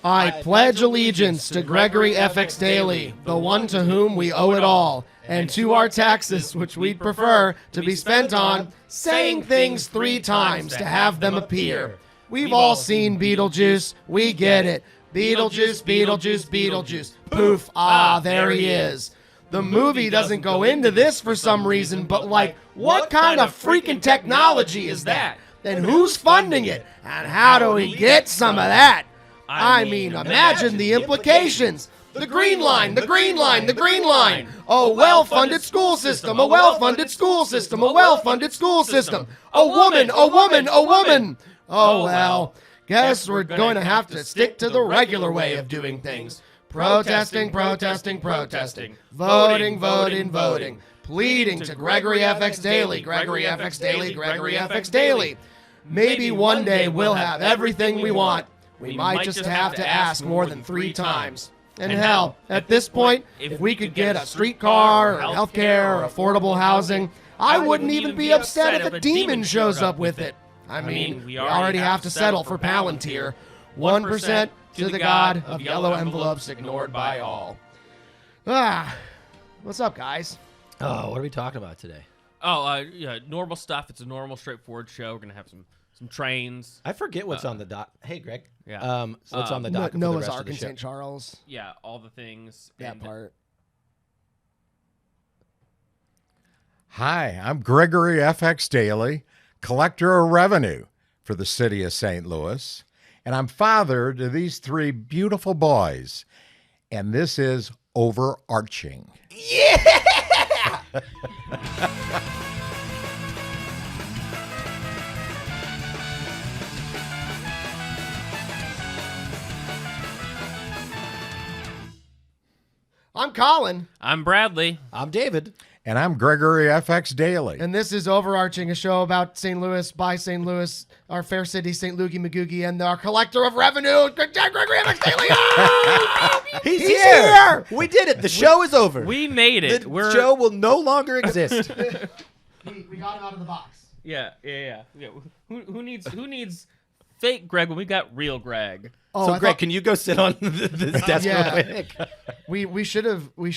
I pledge allegiance to Gregory FX Daly, the one to whom we owe it all, and to our taxes, which we'd prefer to be spent on saying things 3 times to have them appear. We've all seen Beetlejuice, we get it. Beetlejuice, Beetlejuice, Beetlejuice. Poof, there he is. The movie doesn't go into this for some reason, but like, what kind of freaking technology is that? And who's funding it? And how do we get some of that? I mean, imagine the implications. The green line, the green line, the green line. A well-funded school system, a well-funded school system, a well-funded school system. A woman, a woman, a woman. Oh, well, guess we're going to have to stick to the regular way of doing things. Protesting, protesting, protesting. Voting, voting, voting. Pleading to Gregory FX Daly, Gregory FX Daly, Gregory FX Daly. Maybe one day we'll have everything we want. We might just have to ask more than 3 times. And hell, at this point, if we could get a streetcar or healthcare or affordable housing, I wouldn't even be upset if a demon shows up with it. I mean, we already have to settle for Palantir. 1% to the god of yellow envelopes ignored by all. What's up, guys? Oh, what are we talking about today? Yeah, normal stuff. It's a normal, straightforward show. We're gonna have some trains. I forget what's on the dock. Hey, Greg. Yeah. What's on the dock? Noah's Ark in St. Charles. Yeah, all the things. That part. Hi, I'm Gregory FX Daly, Collector of Revenue for the city of St. Louis, and I'm father to these 3 beautiful boys, and this is Overarching. Yeah! I'm Colin. I'm Bradley. I'm David. And I'm Gregory FX Daly. And this is Overarching, a show about St. Louis, by St. Louis, our fair city, St. Loogie McGoogie, and our collector of revenue, Gregory FX Daly. He's here! We did it. The show is over. We made it. The show will no longer exist. we got him out of the box. Yeah. Who needs fake Greg when we got real Greg? Oh, so, Greg, can you go sit on this desk real quick? We should have, we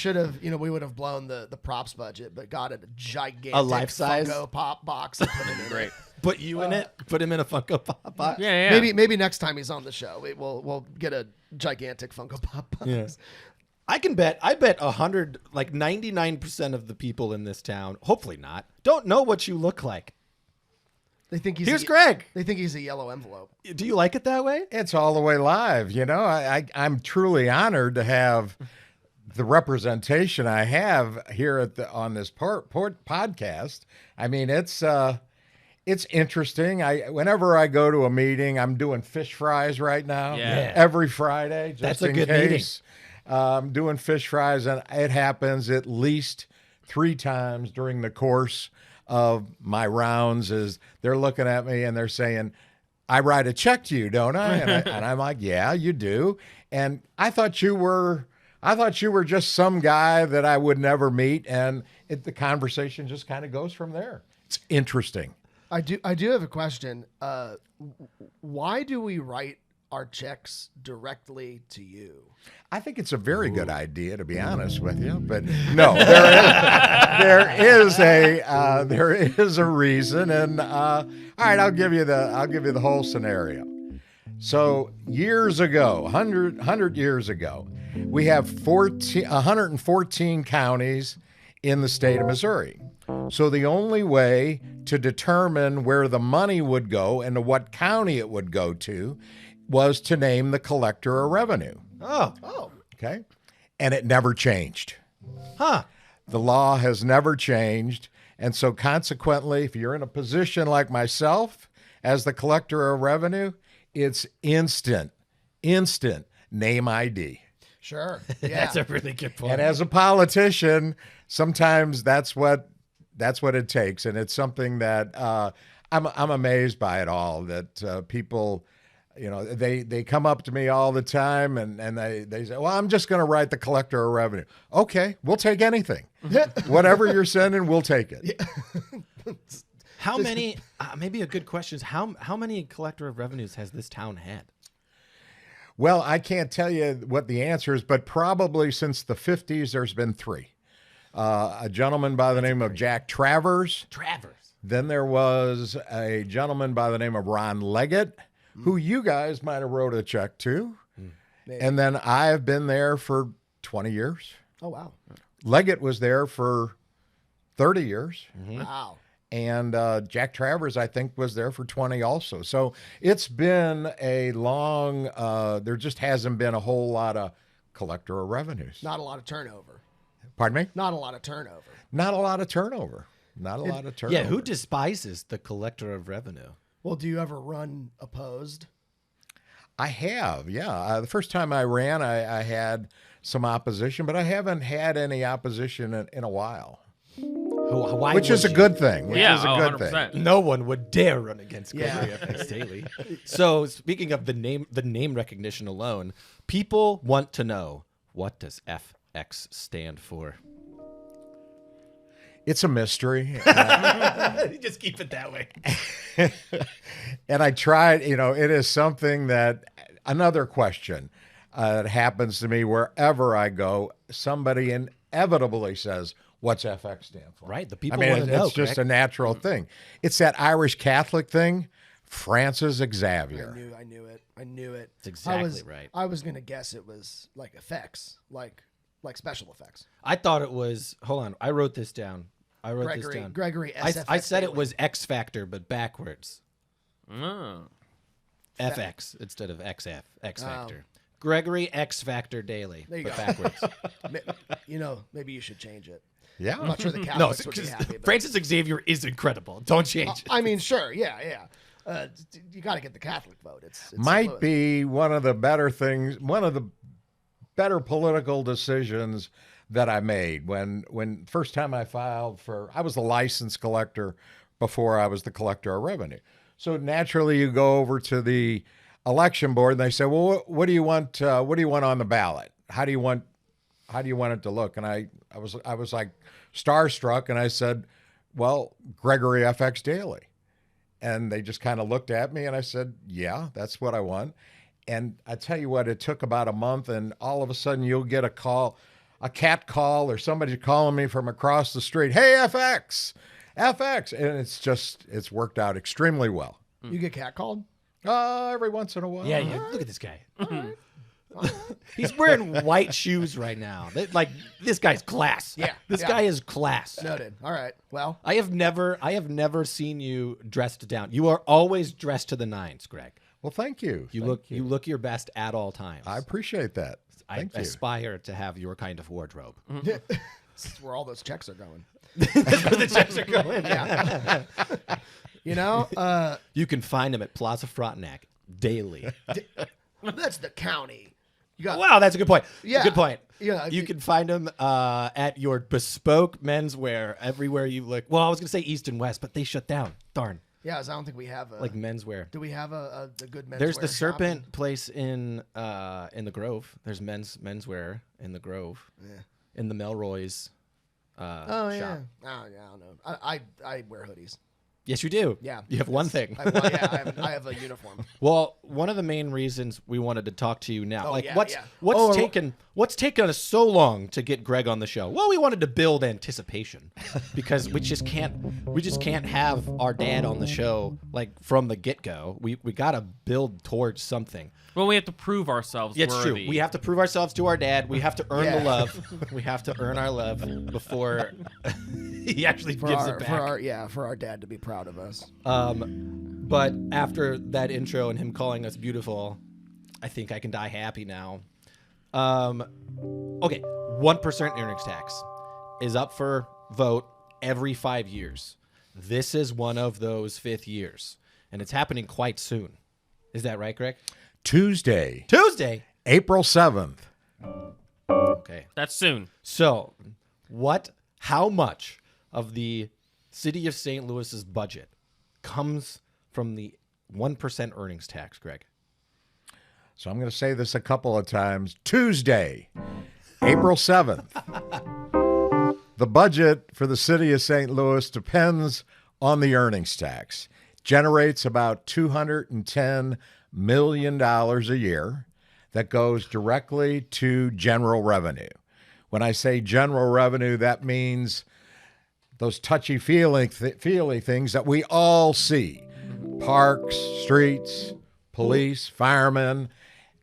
would have blown the props budget, but got a gigantic life-size Funko Pop box and put him in Great. it. Put you in it? Put him in a Funko Pop box? Yeah. Maybe next time he's on the show, we'll get a gigantic Funko Pop box. Yeah. I bet 99% of the people in this town, hopefully not, don't know what you look like. They think he's Here's Greg. They think he's a yellow envelope. Do you like it that way? It's all the way live. You know, I'm truly honored to have the representation I have here on this podcast. I mean, it's interesting. Whenever I go to a meeting, I'm doing fish fries right now. Yeah. Every Friday, just That's a in good case. Doing fish fries, and it happens at least 3 times during the course of my rounds. Is they're looking at me and they're saying, I write a check to you, don't I? And I'm like, yeah, you do. And I thought you were just some guy that I would never meet. And the conversation just kind of goes from there. It's interesting. I do have a question. Why do we write our checks directly to you? I think it's a very good idea, to be honest with you, but no, there is a reason, and all right, I'll give you the whole scenario. So years ago, 100 years ago, we have 114 counties in the state of Missouri. So the only way to determine where the money would go and to what county it would go to was to name the collector of revenue. Oh. Okay. And it never changed. Huh. The law has never changed. And so consequently, if you're in a position like myself as the collector of revenue, it's instant name ID. Sure. Yeah. That's a really good point. And as a politician, sometimes that's what it takes. And it's something that I'm amazed by it all, that people, you know, they come up to me all the time and they say, well, I'm just going to write the collector of revenue. Okay, we'll take anything. Whatever you're sending, we'll take it. Yeah. How many, maybe a good question is, how many collector of revenues has this town had? Well, I can't tell you what the answer is, but probably since the 50s, there's been 3. A gentleman by the name of Jack Travers. Then there was a gentleman by the name of Ron Leggett, who you guys might have wrote a check to. And then I've been there for 20 years. Oh, wow. Leggett was there for 30 years. Wow. And Jack Travers, I think, was there for 20 also. So it's been a long, there just hasn't been a whole lot of collector of revenues. Not a lot of turnover. Pardon me? Not a lot of turnover. Not a lot of turnover. Not a lot of turnover. Yeah, who despises the collector of revenue? Well, do you ever run opposed? I have, yeah. The first time I ran, I had some opposition, but I haven't had any opposition in a while. Why Which is a good thing. Which Yeah, is a good 100%. thing. No one would dare run against Yeah. Gregory FX Daly. So speaking of the name recognition alone, people want to know, what does FX stand for? It's a mystery. Just keep it that way. And I tried, it is something that, another question that happens to me wherever I go, somebody inevitably says, what's FX stand for? Right, the people I mean, want to know, it's just Greg. a natural thing. It's that Irish Catholic thing, Francis Xavier. I knew it. That's exactly right. I was going to guess it was like effects, like special effects. I thought it was, hold on, I wrote this down. Gregory I SFX said it Daly. was X Factor, but backwards. Oh. FX instead of XF, X Factor. Gregory X Factor Daily, There you but go. backwards. Maybe you should change it. Yeah. I'm not sure the No, Catholics would be happy. But Francis Xavier is incredible. Don't change it. I mean, sure, yeah. You got to get the Catholic vote. It's Might Louis. be one of the better things, one of the better political decisions that I made when first time I filed I was the license collector before I was the collector of revenue. So naturally you go over to the election board and they say, well, what do you want? What do you want on the ballot? How do you want it to look? And I was like starstruck and I said, well, Gregory FX Daly. And they just kind of looked at me and I said, yeah, that's what I want. And I tell you what, it took about a month and all of a sudden you'll get a call, a cat call or somebody calling me from across the street. Hey, FX. And it's worked out extremely well. You get catcalled? Every once in a while. Yeah, look at this guy. He's wearing white shoes right now. This guy's class. Yeah, This yeah. guy is class. Noted. All right. Well, I have never seen you dressed down. You are always dressed to the nines, Greg. Well, thank you. You look your best at all times. I appreciate that. I Thank you. aspire to have your kind of wardrobe. this is where all those checks are going. That's where the checks are going. Yeah. You can find him at Plaza Frontenac daily. That's the county. You got Wow, that's a good point. Yeah. Good point. Yeah, You can find him at your bespoke menswear everywhere you look. Well, I was going to say East and West, but they shut down. Darn. Yeah, 'cause I don't think we have Like menswear. Do we have a good men's There's the wear shop Serpent place in the Grove. There's menswear in the Grove. Yeah. In the Melroy's Oh yeah. shop. Oh yeah. I don't know. I wear hoodies. Yes, you do. Yeah. You have one thing. I have a uniform. Well, one of the main reasons we wanted to talk to you now, Oh, like yeah, what's yeah. what's taken us so long to get Greg on the show? Well, we wanted to build anticipation because we just can't have our dad on the show like from the get-go. We got to build towards something. Well, we have to prove ourselves Yeah, it's true. worthy. We have to prove ourselves to our dad. We have to earn Yeah. the love. We have to earn our love before he actually gives it back. For our dad to be proud of us. But after that intro and him calling us beautiful, I think I can die happy now. Okay, 1% earnings tax is up for vote every 5 years. This is one of those 5th years, and it's happening quite soon. Is that right, Greg? Tuesday, April 7th. Okay. That's soon. So, how much of the city of St. Louis's budget comes from the 1% earnings tax, Greg? So I'm going to say this a couple of times. Tuesday, April 7th. The budget for the city of St. Louis depends on the earnings tax. Generates about $210 million a year. that goes directly to general revenue. When I say general revenue, that means those touchy-feely things that we all see. Parks, streets, police, firemen,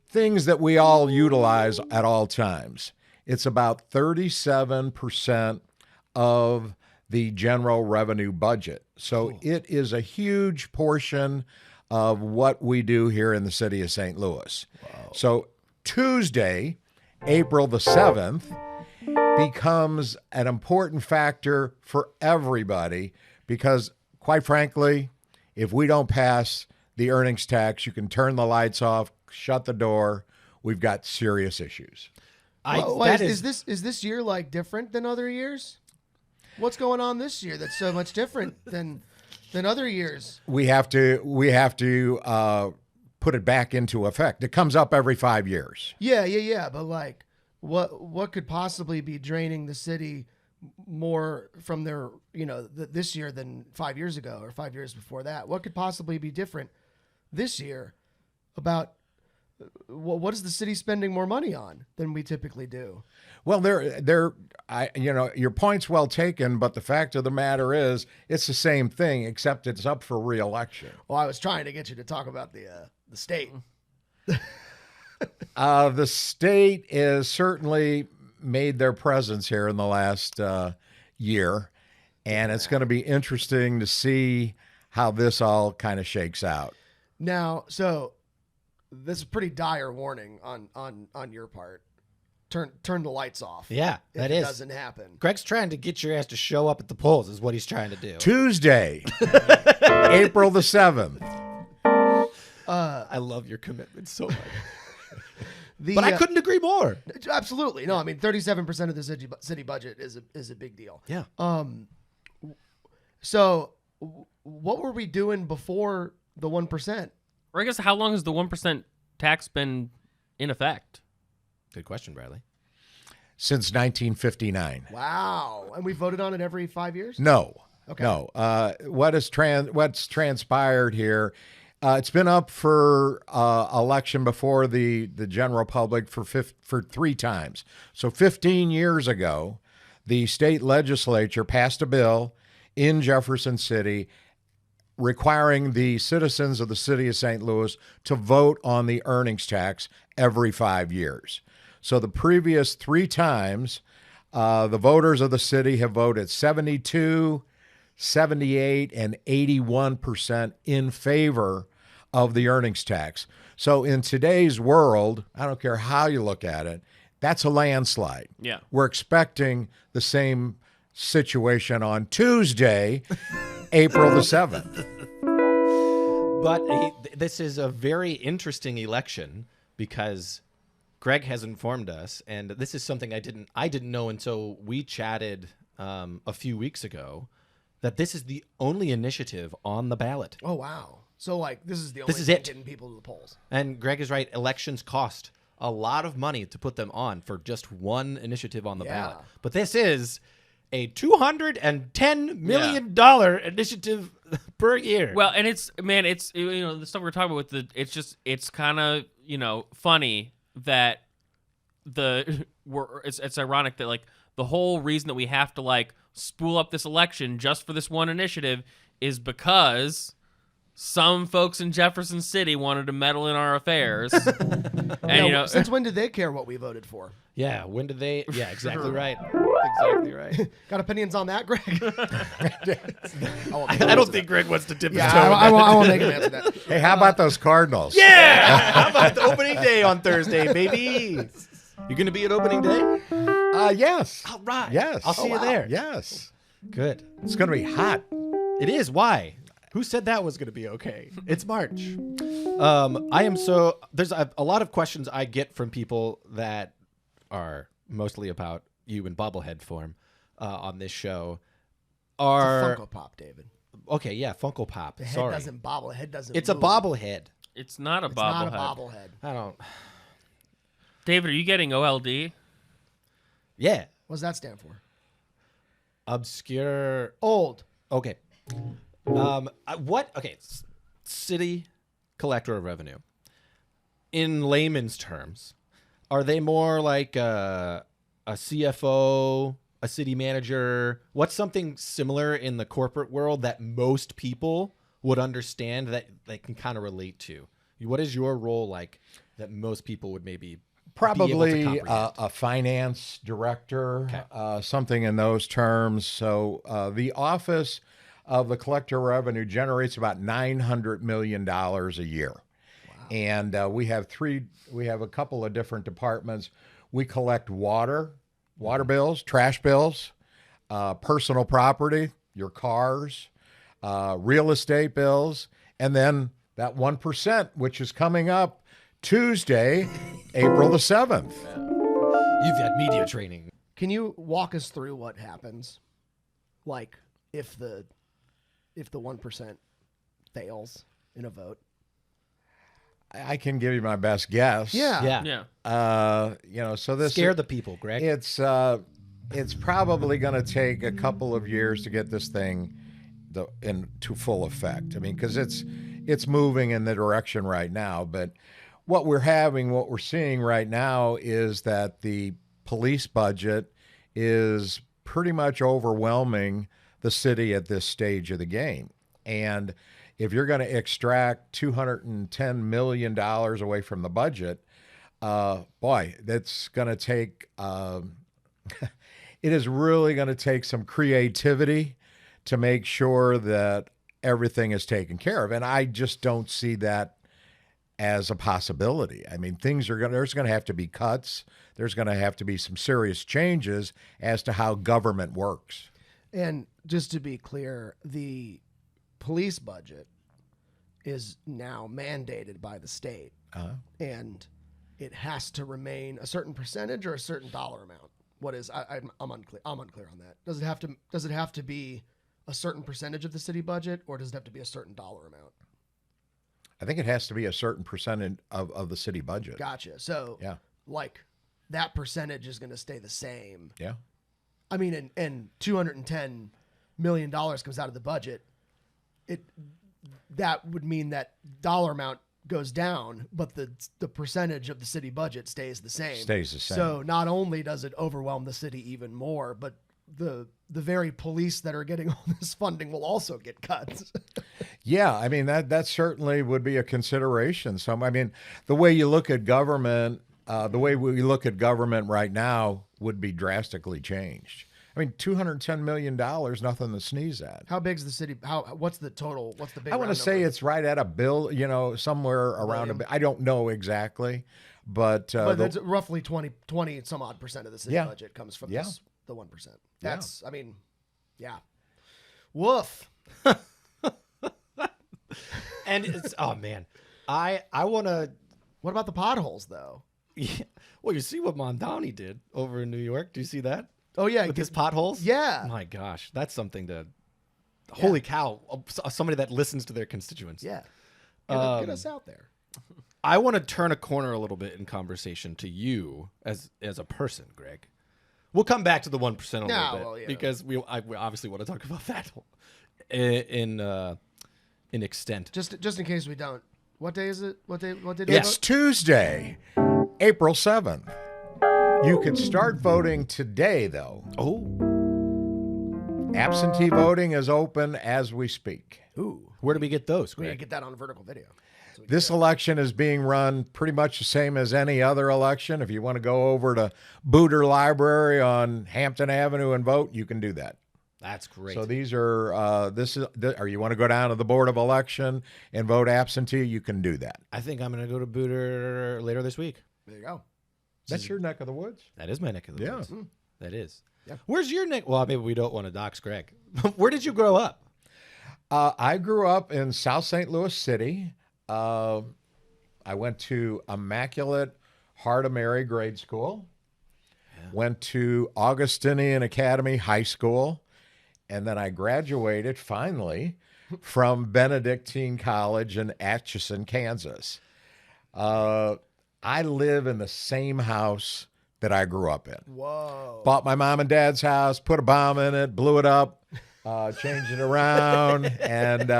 things that we all utilize at all times. It's about 37% of the general revenue budget. So it is a huge portion of what we do here in the city of St. Louis. Wow. So Tuesday, April the 7th, becomes an important factor for everybody because, quite frankly, if we don't pass the earnings tax, you can turn the lights off, shut the door. We've got serious issues. Is this year like different than other years? What's going on this year that's so much different than other years? We have to put it back into effect. It comes up every 5 years. Yeah. But like, what could possibly be draining the city more from their this year than 5 years ago or 5 years before that? What could possibly be different this year about what is the city spending more money on than we typically do? Well, your point's well taken, but the fact of the matter is it's the same thing, except it's up for re-election. Well, I was trying to get you to talk about the state. The state has certainly made their presence here in the last year, and it's going to be interesting to see how this all kind of shakes out. Now, so this is a pretty dire warning on your part. Turn the lights off. Yeah, that is. It doesn't happen. Greg's trying to get your ass to show up at the polls is what he's trying to do. Tuesday, April the 7th. I love your commitment so much. But I couldn't agree more. Absolutely. No, I mean, 37% of the city budget is a big deal. Yeah. So what were we doing before the 1%? Or I guess how long has the 1% tax been in effect? Good question, Bradley. Since 1959. Wow. And we voted on it every 5 years? No. Okay. No. What's transpired here, it's been up for election before the general public for 3 times. So 15 years ago, the state legislature passed a bill in Jefferson City requiring the citizens of the city of St. Louis to vote on the earnings tax every 5 years. So the previous 3 times, the voters of the city have voted 72, 78, and 81% in favor of the earnings tax. So in today's world, I don't care how you look at it, that's a landslide. Yeah. We're expecting the same situation on Tuesday, April the 7th. But this is a very interesting election because Greg has informed us, and this is something I didn't know until we chatted a few weeks ago, that this is the only initiative on the ballot. Oh, wow. So, like, this is the only This is thing it. getting people to the polls. And Greg is right. Elections cost a lot of money to put them on for just one initiative on the ballot. But this is a $210 million initiative per year. Well, and it's the stuff we're talking about with it's kind of, funny that it's ironic that like the whole reason that we have to like spool up this election just for this one initiative is because some folks in Jefferson City wanted to meddle in our affairs. And since when did they care what we voted for? Yeah, when did they? Yeah, exactly right. Exactly right. Got opinions on that, Greg? I don't think Greg wants to dip his toe. I won't make him answer that. Hey, how about those Cardinals? Yeah! How about the opening day on Thursday, baby? You going to be at opening day? Yes. All right. Yes. I'll see you there. Yes. Good. It's going to be hot. It is. Why? Who said that was going to be okay? It's March. There's a lot of questions I get from people that are mostly about you in bobblehead form on this show. It's a Funko Pop, David. Okay, yeah, Funko Pop. The head Sorry. doesn't bobble. The head doesn't It's move. a bobblehead. It's not a It's bobblehead. not a bobblehead. I don't. David, are you getting OLD? Yeah. What does that stand for? Obscure. Old. Okay. What? Okay. City collector of revenue. in layman's terms, are they more like a CFO, a city manager? What's something similar in the corporate world that most people would understand that they can kind of relate to? What is your role like that most people would maybe Probably be able to comprehend? a finance director, something in those terms. So the Office of the Collector of Revenue generates about $900 million a year. And we have a couple of different departments. We collect water bills, trash bills, personal property, your cars, real estate bills, and then that 1%, which is coming up Tuesday, April the 7th. You've had media training. Can you walk us through what happens? Like if the 1% fails in a vote? I can give you my best guess. Yeah. So this Scare the people, Greg. It's probably going to take a couple of years to get this thing into full effect. I mean, because it's moving in the direction right now. But what we're seeing right now is that the police budget is pretty much overwhelming the city at this stage of the game. And if you're going to extract $210 million away from the budget, boy, that's going to take, it is really going to take some creativity to make sure that everything is taken care of. And I just don't see that as a possibility. I mean, there's going to have to be cuts. There's going to have to be some serious changes as to how government works. And just to be clear, the police budget is now mandated by the state, and it has to remain a certain percentage or a certain dollar amount. What is? I'm unclear. I'm unclear on that. Does it have to be a certain percentage of the city budget, or does it have to be a certain dollar amount? I think it has to be a certain percentage of the city budget. Gotcha. So, yeah, like that percentage is going to stay the same. Yeah. I mean, and $210 million comes out of the budget. That would mean that dollar amount goes down, but the percentage of the city budget stays the same. Stays the same. So not only does it overwhelm the city even more, but the very police that are getting all this funding will also get cut. Yeah, I mean that certainly would be a consideration. So I mean, the way you look at government, the way we look at government right now would be drastically changed. I mean, $210 million, nothing to sneeze at. How big's the city? What's the total? What's the big? I want to say it's right at $1 billion, somewhere around Billion. I don't know exactly, but that's roughly 20 some odd percent of the city Yeah. budget comes from Yeah. the 1%. That's, I mean, yeah. Woof. And it's, oh man, I want to. What about the potholes though? Yeah. Well, you see what Mondani did over in New York. Do you see that? Oh yeah, With his potholes? Yeah. My gosh, that's something to. Holy cow! Somebody that listens to their constituents. Yeah. Get us out there. I want to turn a corner a little bit in conversation to you as a person, Greg. We'll come back to the 1% a little bit well, yeah. because we obviously want to talk about that in extent. Just in case we don't. What day is it? What day? it's Tuesday, April 7th. You can start voting today, though. Oh, Absentee voting is open as we speak. Ooh. where do we get those, We Greg? gotta get that on a vertical video. So we can- This election is being run pretty much the same as any other election. If you want to go over to Booter Library on Hampton Avenue and vote, you can do that. That's great. So these are or you want to go down to the Board of Election and vote absentee, you can do that. I think I'm going to go to Booter later this week. There you go. That's your neck of the woods. That is my neck of the Yeah. woods. That is. Yeah. Where's your neck? Well, maybe we don't want to dox Greg. Where did you grow up? I grew up in South St. Louis City. I went to Immaculate Heart of Mary grade school. Went to Augustinian Academy High School. And then I graduated finally from Benedictine College in Atchison, Kansas. I live in the same house that I grew up in. Whoa. Bought my mom and dad's house, put a bomb in it, blew it up, changed it around, and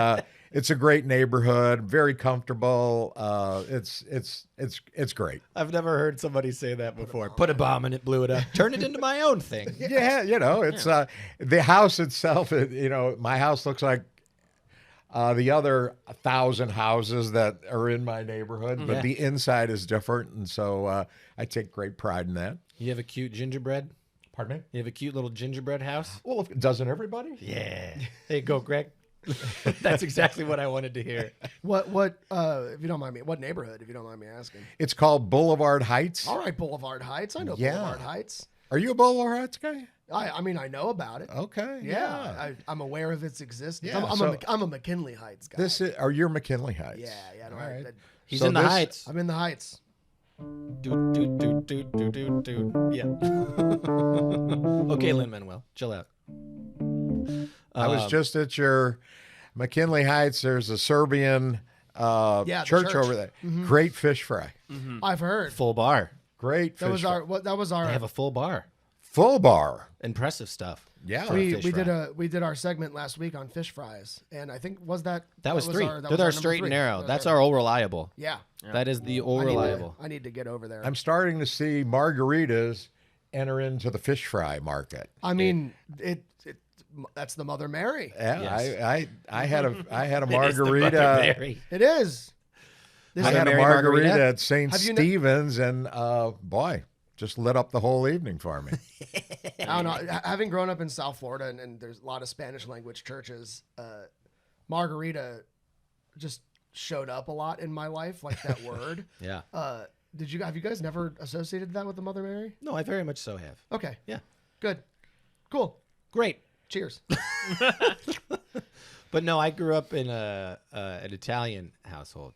It's a great neighborhood, very comfortable. It's great. I've never heard somebody say that before. Put a bomb in it, blew it up, turn it into my own thing. Yeah, it's the house itself. My house looks like the other 1,000 houses that are in my neighborhood, but the inside is different, and so I take great pride in that. You have a cute gingerbread? Pardon me? You have a cute little gingerbread house? Well, doesn't everybody? Yeah. There you go, Greg. That's exactly what I wanted to hear. What if you don't mind me, what neighborhood, if you don't mind me asking? It's called Boulevard Heights. All right, Boulevard Heights. I know Yeah. Boulevard Heights. Are you a Boulevard Heights guy? I mean, I know about it. Okay. Yeah, I'm aware of its existence. Yeah, I'm a McKinley Heights guy. Are you McKinley Heights? Yeah. No, All right. He's So in the this- Heights. I'm in the Heights. Yeah. Okay, Lin-Manuel, chill out. I was just at your McKinley Heights. There's a Serbian the church church. over there. Great fish fry. I've heard. Full bar. Great fish That was fry. our. They have a full bar. Full bar. Impressive stuff. Yeah. For a fish fry. we did our segment last week on fish fries, and I think That was 3. that They're was our number straight 3. and narrow. That was That's our all reliable. Yeah. That is the all reliable. I need to get over there. I'm starting to see margaritas enter into the fish fry market. I mean, that's the Mother Mary. Yeah, Yes. I had a It is the margarita. Mother Mary. It is. This I is had a Mary margarita margarita? at St. Have you Stephen's, and boy, just lit up the whole evening for me. I don't know. Having grown up in South Florida and there's a lot of Spanish language churches, margarita just showed up a lot in my life, like that word. Yeah. Have you guys never associated that with the Mother Mary? No, I very much so have. Okay. Yeah. Good. Cool. Great. Cheers. But no, I grew up in an Italian household.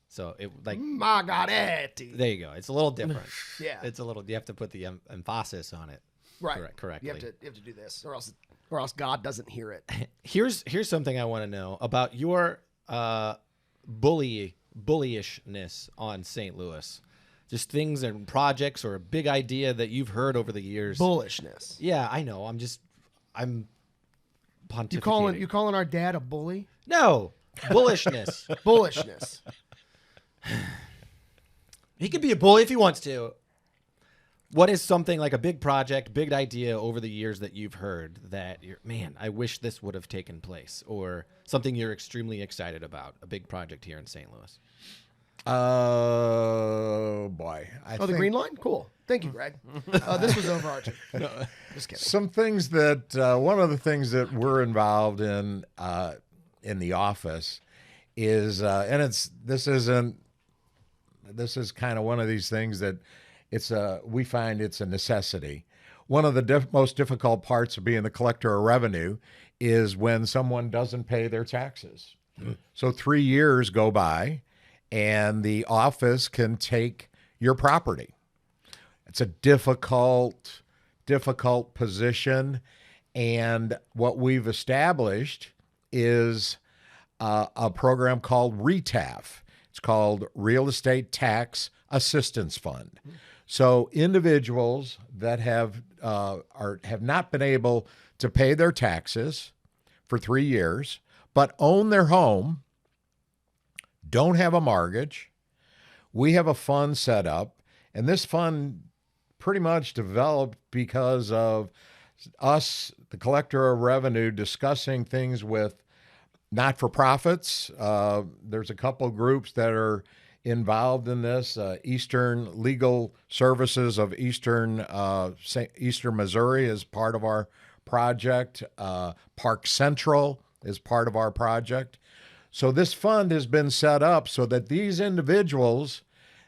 So it like Margaretti. there you go. It's a little different. Yeah. It's a little. You have to put the emphasis on it. Right. Correctly. You have to do this, or else God doesn't hear it. Here's something I want to know about your bullyishness on St. Louis. Just things and projects or a big idea that you've heard over the years. Bullishness. Yeah, I know. I'm pontificating. You calling our dad a bully? No, bullishness. Bullishness. He could be a bully if he wants to. What is something like a big project, big idea over the years that you've heard that I wish this would have taken place, or something you're extremely excited about, a big project here in St. Louis? Oh boy! The Green Line? Cool. Thank you, Greg. This was overarching. No, just kidding. Some things that one of the things that we're involved in the office is, and this is kind of one of these things that we find it's a necessity. One of the most difficult parts of being the collector of revenue is when someone doesn't pay their taxes. So 3 years go by, and the office can take your property. It's a difficult position, and what we've established is a program called RETAF. It's called Real Estate Tax Assistance Fund. So individuals that have not been able to pay their taxes for 3 years, but own their home, don't have a mortgage, we have a fund set up, and this fund pretty much developed because of us, the collector of revenue, discussing things with not-for-profits. There's a couple groups that are involved in this. Eastern Legal Services of Eastern Missouri is part of our project. Park Central is part of our project. So this fund has been set up so that these individuals,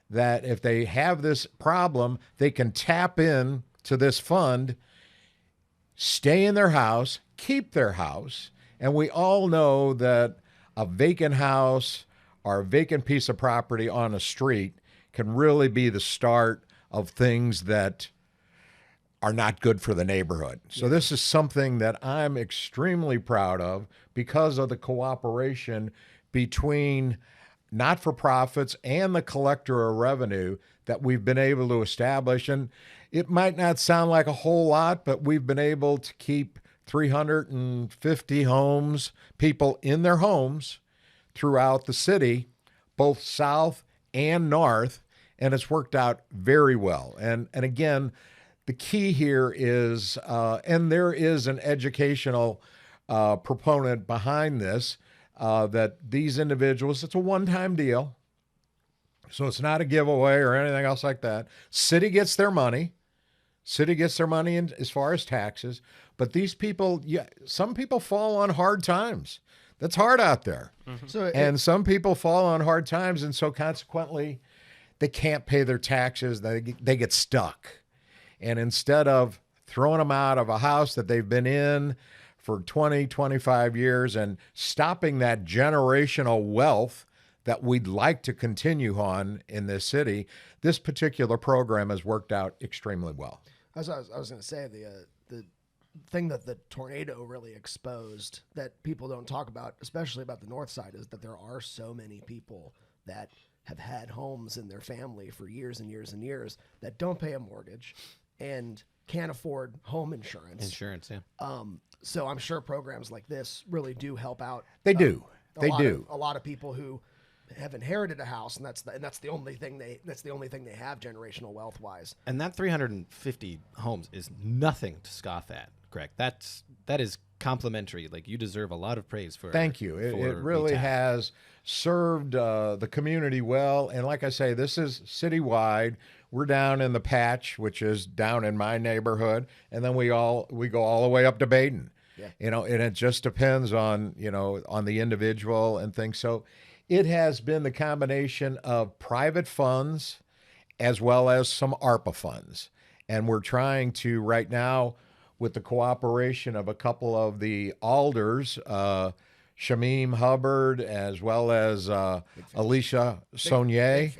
that if they have this problem, they can tap in to this fund, stay in their house, keep their house. And we all know that a vacant house or a vacant piece of property on a street can really be the start of things that are not good for the neighborhood. So this is something that I'm extremely proud of because of the cooperation between not-for-profits and the collector of revenue that we've been able to establish. And it might not sound like a whole lot, but we've been able to keep 350 people in their homes throughout the city, both south and north, and it's worked out very well. And again, the key here is, and there is an educational proponent behind this, that these individuals, it's a one-time deal. So it's not a giveaway or anything else like that. City gets their money. City gets their money in, as far as taxes. But these people, some people fall on hard times. That's hard out there. And some people fall on hard times, and so consequently, they can't pay their taxes. They get stuck. And instead of throwing them out of a house that they've been in for 20, 25 years and stopping that generational wealth that we'd like to continue on in this city, this particular program has worked out extremely well. I was going to say, the thing that the tornado really exposed that people don't talk about, especially about the north side, is that there are so many people that have had homes in their family for years and years and years that don't pay a mortgage and can't afford home insurance. Insurance, yeah. So I'm sure programs like this really do help out. They do. They do. A lot of people who have inherited a house, and that's the only thing they have generational wealth wise. And that 350 homes is nothing to scoff at, Greg. That is complimentary. Like, you deserve a lot of praise for. Thank you. It for really RETAF. has served the community well. And like I say, this is citywide. We're down in the Patch, which is down in my neighborhood, and then we go all the way up to Baden. Yeah. And it just depends on on the individual and things. So it has been the combination of private funds as well as some ARPA funds. And we're trying to, right now, with the cooperation of a couple of the alders, Shamim Hubbard, as well as Alicia Saunier,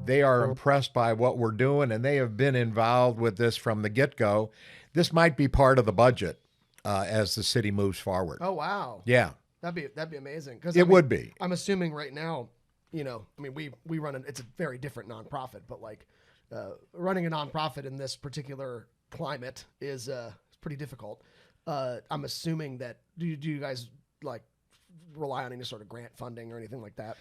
they are impressed by what we're doing, and they have been involved with this from the get-go. This might be part of the budget as the city moves forward. Oh wow! Yeah. That'd be amazing. 'Cause, It would be. I'm assuming right now, we run it's a very different nonprofit, but like running a nonprofit in this particular climate is pretty difficult. I'm assuming that do you guys like rely on any sort of grant funding or anything like that?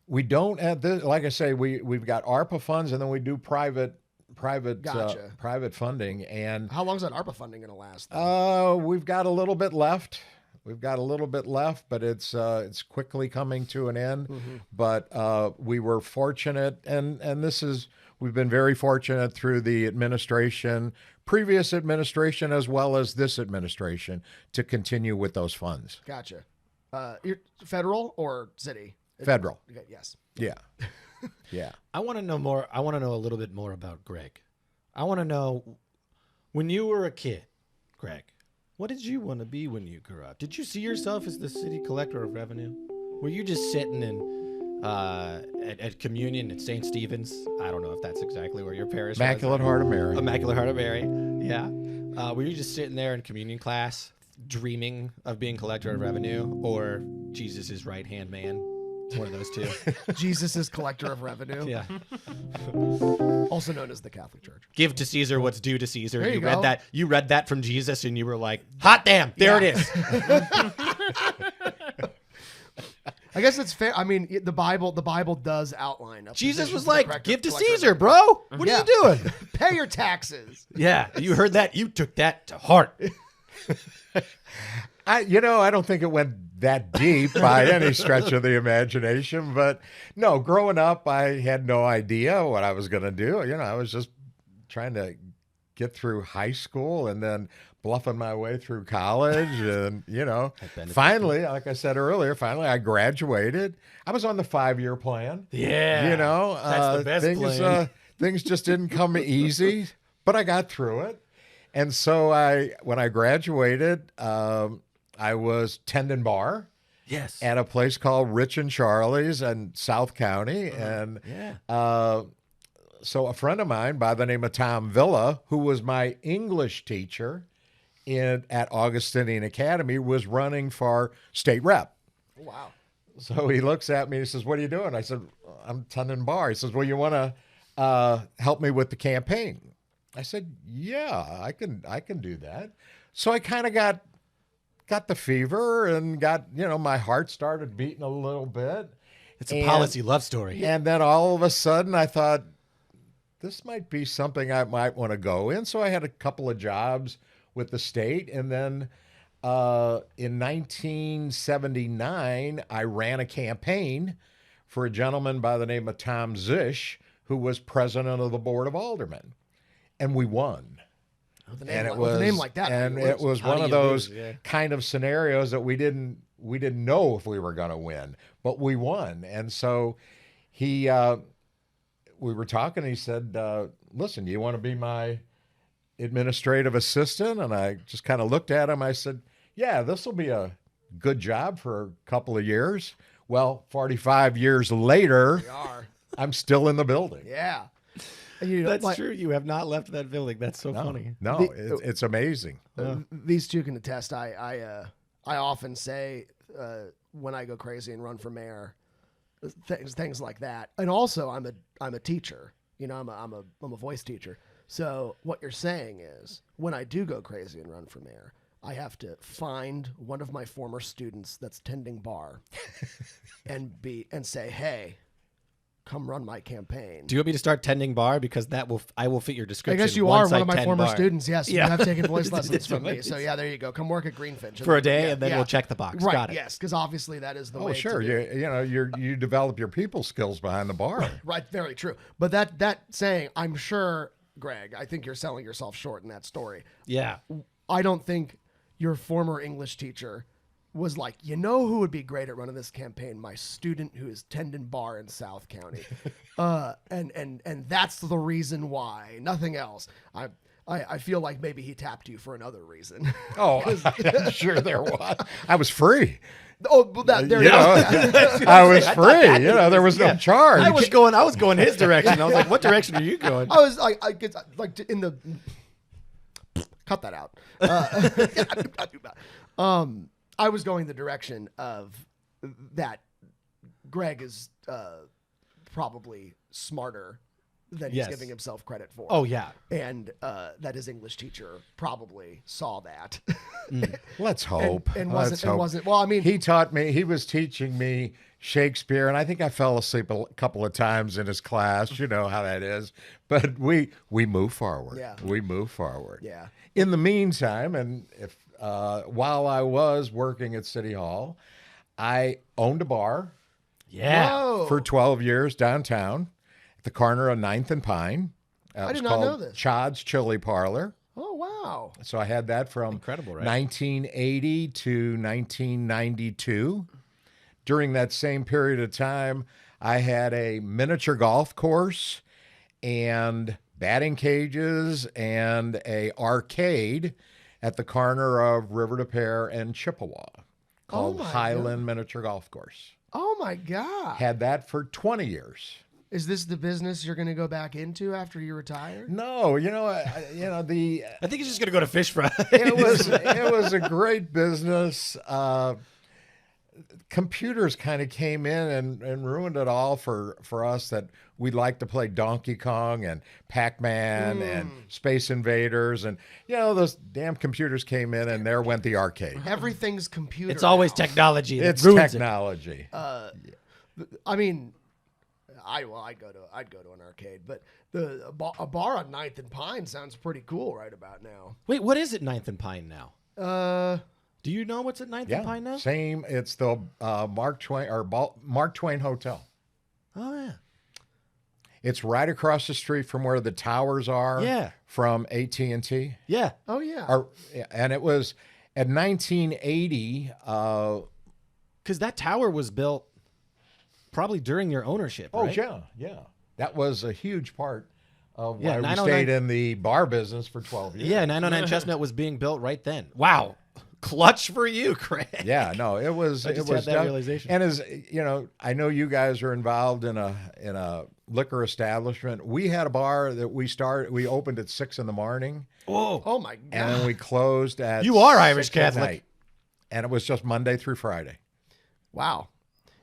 We don't at this. Like I say, we've got ARPA funds, and then we do private Gotcha. private funding. And How long is that ARPA funding going to last? we've got a little bit left. But it's quickly coming to an end. Mm-hmm. But we were fortunate, and we've been very fortunate through the previous administration, as well as this administration, to continue with those funds. Gotcha. You're federal or city? Federal. Okay, yes. Yeah. Yeah. I want to know more. I want to know a little bit more about Greg. I want to know, when you were a kid, Greg, what did you want to be when you grew up? Did you see yourself as the city collector of revenue? Were you just sitting in at communion at St. Stephen's? I don't know if that's exactly where your parish was. Immaculate Heart of Mary. Immaculate Heart of Mary. Yeah. Were you just sitting there in communion class, dreaming of being collector of revenue, or Jesus' right-hand man? One of those two. Jesus is collector of revenue. Yeah. Also known as the Catholic Church. Give to Caesar what's due to Caesar. There you read go. that. You read that from Jesus, and you were like, "Hot damn! There it is." I guess it's fair. I mean, the Bible does outline. Jesus was position for the like, "Give to collector of Caesar, revenue. bro. What Yeah. are you doing?" Pay your taxes. Yeah, you heard that. You took that to heart. I don't think it went that deep by any stretch of the imagination, but no, growing up, I had no idea what I was going to do. I was just trying to get through high school and then bluffing my way through college. And, finally, like I said earlier, I graduated. I was on the 5-year plan. Yeah, that's the best plan. Things just didn't come easy, but I got through it. And so when I graduated, I was tending bar Yes. at a place called Rich and Charlie's in South County. And so a friend of mine by the name of Tom Villa, who was my English teacher at Augustinian Academy, was running for state rep. Wow. So he looks at me and he says, "What are you doing?" I said, "I'm tending bar." He says, "Well, you want to help me with the campaign?" I said, "Yeah, I can do that." So I kind of got got the fever and got, my heart started beating a little bit. It's a policy love story. And then all of a sudden I thought, this might be something I might want to go in. So I had a couple of jobs with the state. And then in 1979, I ran a campaign for a gentleman by the name of Tom Zish, who was president of the Board of Aldermen. And we won. With a And name, it with was, a name like that. and you it lose. was How one do of you those lose? Yeah. kind of scenarios that we didn't know if we were going to win, but we won. And so we were talking, and he said, listen, you want to be my administrative assistant? And I just kind of looked at him. I said, yeah, this will be a good job for a couple of years. Well, 45 years later, We are. I'm still in the building. Yeah. And you know, That's like, true. You have not left that building. That's so funny. No, it's amazing. These two can attest. I often say when I go crazy and run for mayor, things like that. And also, I'm a teacher. I'm a voice teacher. So what you're saying is, when I do go crazy and run for mayor, I have to find one of my former students that's tending bar, and say, hey, come run my campaign. Do you want me to start tending bar? Because I will fit your I description. guess you are once one I of my tend former bar. students. Yes, Yeah. you have taken voice lessons It's from me. amazing. So yeah, there you go. Come work at Greenfinch For a day, Yeah, and then yeah. we'll check the box. Right. Got it. Yes, because obviously that is the way. Oh, sure. To be. You develop your people skills behind the bar. Right. Very true. But that saying, I'm sure, Greg, I think you're selling yourself short in that story. Yeah. I don't think your former English teacher was like, who would be great at running this campaign? My student who is tending bar in South County. And that's the reason why, nothing else. I feel like maybe he tapped you for another reason. Oh, I'm sure there was. I was free. Oh, well, there you go. I was free. There was no charge. I was going his direction. I was like, what direction are you going? I was like in the cut that out. I was going the direction of that. Greg is probably smarter than he's Yes. giving himself credit for. Oh, yeah. and that his English teacher probably saw that. Let's hope. and Let's wasn't. And hope. wasn't. Well, I mean, he was teaching me Shakespeare, and I think I fell asleep a couple of times in his class. You know how that is. But we move forward. Yeah. We move forward. Yeah. In the meantime, and if while I was working at City Hall, I owned a bar Yeah. Whoa. for 12 years downtown at the corner of 9th and Pine. I It did was not called know this. Chod's Chili Parlor. Oh wow. So I had that from Incredible, right? 1980 to 1992. During that same period of time, I had a miniature golf course and batting cages and a arcade at the corner of River de Pear and Chippewa called my Highland Miniature Golf Course. Oh my God. Had that for 20 years. Is this the business you're going to go back into after you retire? No, the I think he's just going to go to fish fry. it was a great business. Computers kind of came in and ruined it all for us that we like to play Donkey Kong and Pac-Man and Space Invaders. And, those damn computers came in and there went the arcade. Everything's computer. It's always now. technology. that It's ruins technology. I mean, I'd go to an arcade, but a bar on 9th and Pine sounds pretty cool right about now. it. Wait, what is at 9th and Pine now? Do you know what's at 9th Yeah, and Pine now? same. It's the Mark Twain Hotel. Oh, yeah. It's right across the street from where the towers are. Yeah. From AT&T. Yeah. Oh yeah. And it was at 1980. Because that tower was built probably during your ownership, Oh, right? yeah. That was a huge part of Yeah, why we 909 stayed in the bar business for 12 years. Yeah, 909 Chestnut was being built right then. Wow. Clutch for you, Craig. Yeah, no, it was. I just it was had that realization. And as I know you guys are involved in a liquor establishment. We had a bar that we opened at 6 a.m. Whoa. Oh my God. and then we closed at. You are Irish 6 at Catholic. night. And it was just Monday through Friday. Wow.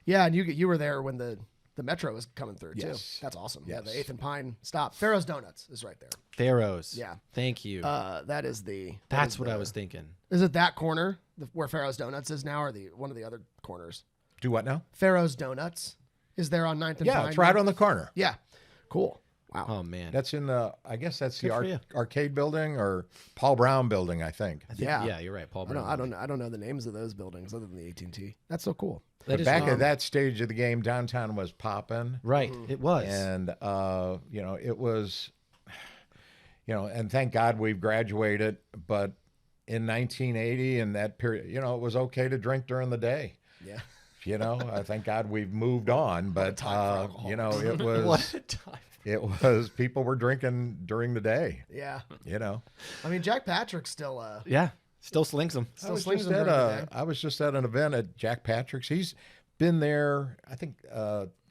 Yeah, and you were there when the The Metro is coming through Yes. too. That's awesome. Yes. Yeah, the 8th and Pine stop. Pharaoh's Donuts is right there. Pharaoh's. Yeah. Thank you. That is the. That's what I was thinking. Is it that corner where Pharaoh's Donuts is now, or one of the other corners? Do what now? Pharaoh's Donuts is there on 9th and Yeah, Pine. it's right on the corner. Yeah, cool. Wow. Oh man. That's in the, I guess that's Good for the you. arcade building or Paul Brown building, I think. Yeah. Yeah, you're right, Paul Brown. I don't know the names of those buildings other than the AT&T. That's so cool. But back at that stage of the game, downtown was popping. Right. It was. And, it was, and thank God we've graduated. But in 1980, in that period, it was okay to drink during the day. Yeah. I thank God we've moved on. But, it was. What a time. It was people were drinking during the day. Yeah. I mean, Jack Patrick still. Yeah. Still slings them. Still slings them during the day. I was just at an event at Jack Patrick's. He's been there, I think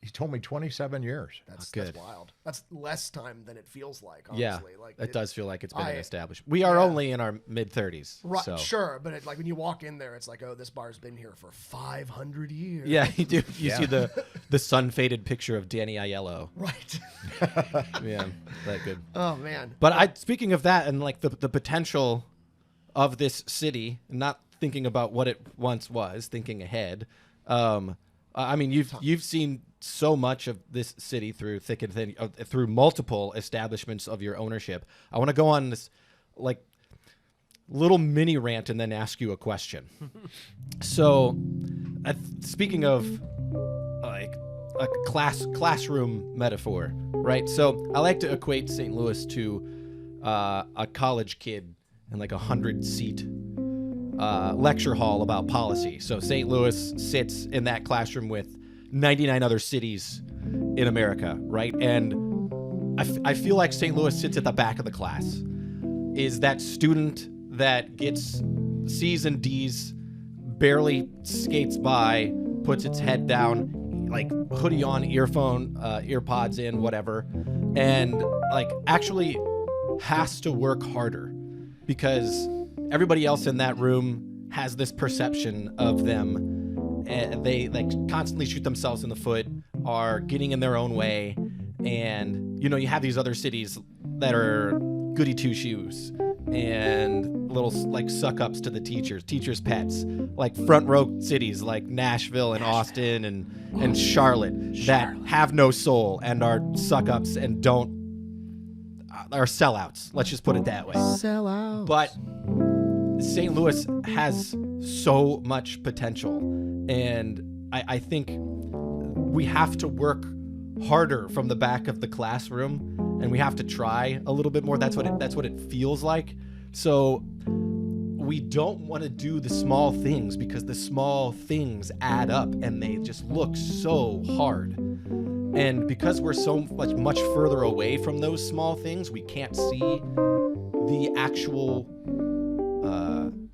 he told me 27 years. That's good. wild. That's less time than it feels like, Yeah. honestly. Like It does feel like it's been I- an established. We are only in our mid-30s. Right, So. sure, but when you walk in there, it's like, oh, this bar's been here for 500 years. Yeah, you do. You see the sun-faded picture of Danny Aiello. Right. Yeah, that good. Oh, man. But speaking of that and like the potential of this city, not thinking about what it once was, thinking ahead. I mean, you've seen so much of this city through thick and thin, through multiple establishments of your ownership. I want to go on this like little mini rant and then ask you a question. So, speaking of like a classroom metaphor, right? So I like to equate St. Louis to a college kid in like 100-seat lecture hall about policy. So St. Louis sits in that classroom with 99 other cities in America, right? And I feel like St. Louis sits at the back of the class, is that student that gets C's and D's, barely skates by, puts its head down, like hoodie on, earpods in, whatever, and like actually has to work harder because everybody else in that room has this perception of them. And they like constantly shoot themselves in the foot, are getting in their own way. And, you have these other cities that are goody two shoes and little like suck ups to the teachers' pets, like front row cities like Nashville and Austin and Charlotte that have no soul and are suck ups and are sellouts. Let's just put it that way. Sell out. But St. Louis has so much potential, and I think we have to work harder from the back of the classroom, and we have to try a little bit more. That's what it feels like. So we don't want to do the small things because the small things add up and they just look so hard. And because we're so much further away from those small things, we can't see the actual